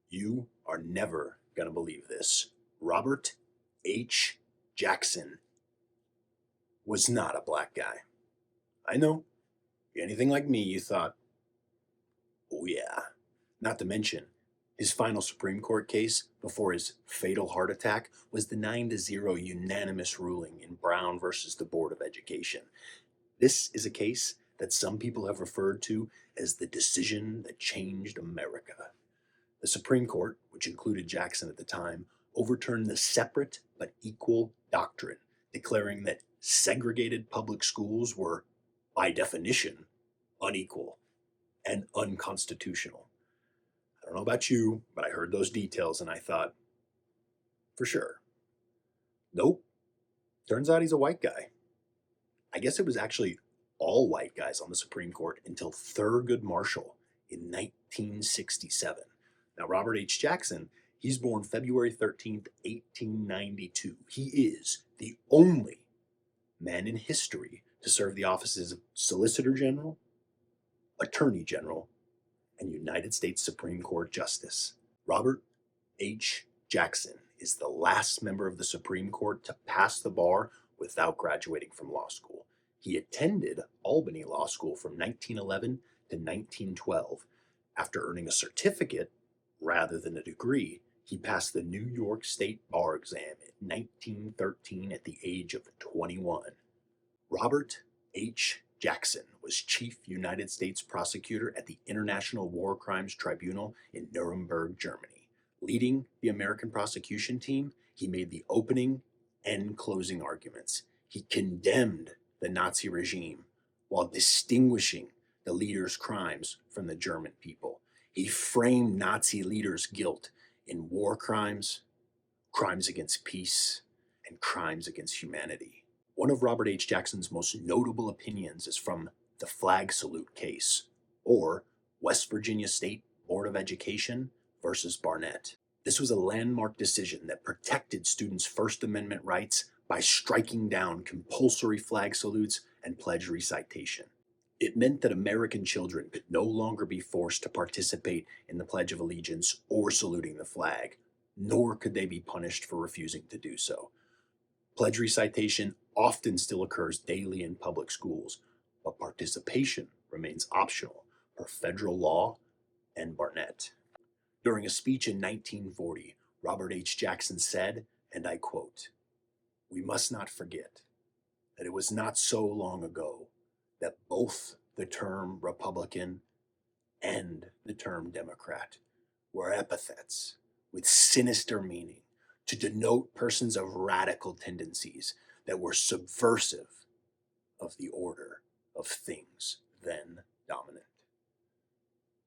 You are never going to believe this. Robert H. Jackson was not a black guy. I know. Anything like me, you thought, oh yeah. Not to mention, his final Supreme Court case before his fatal heart attack was the 9-0 unanimous ruling in Brown versus the Board of Education. This is a case that some people have referred to as the decision that changed America. The Supreme Court, which included Jackson at the time, overturned the separate but equal doctrine, declaring that segregated public schools were, by definition, unequal and unconstitutional. I don't know about you, but I heard those details and I thought, for sure. Nope. Turns out he's a white guy. I guess it was actually all white guys on the Supreme Court until Thurgood Marshall in 1967. Now, Robert H. Jackson, he's born February 13th, 1892. He is the only man in history to serve the offices of Solicitor General, Attorney General, and United States Supreme Court Justice. Robert H. Jackson is the last member of the Supreme Court to pass the bar without graduating from law school. He attended Albany Law School from 1911 to 1912. After earning a certificate rather than a degree, he passed the New York State Bar exam in 1913 at the age of 21. Robert H. Jackson was Chief United States Prosecutor at the International War Crimes Tribunal in Nuremberg, Germany. Leading the American prosecution team, he made the opening and closing arguments. He condemned the Nazi regime while distinguishing the leaders' crimes from the German people. He framed Nazi leaders' guilt in war crimes, crimes against peace, and crimes against humanity. One of Robert H. Jackson's most notable opinions is from the flag salute case, or West Virginia State Board of Education versus Barnette. This was a landmark decision that protected students' First Amendment rights by striking down compulsory flag salutes and pledge recitation. It meant that American children could no longer be forced to participate in the Pledge of Allegiance or saluting the flag, nor could they be punished for refusing to do so. Pledge recitation often still occurs daily in public schools, but participation remains optional per federal law and Barnette. During a speech in 1940, Robert H. Jackson said, and I quote, "We must not forget that it was not so long ago that both the term Republican and the term Democrat were epithets with sinister meaning to denote persons of radical tendencies that were subversive of the order of things."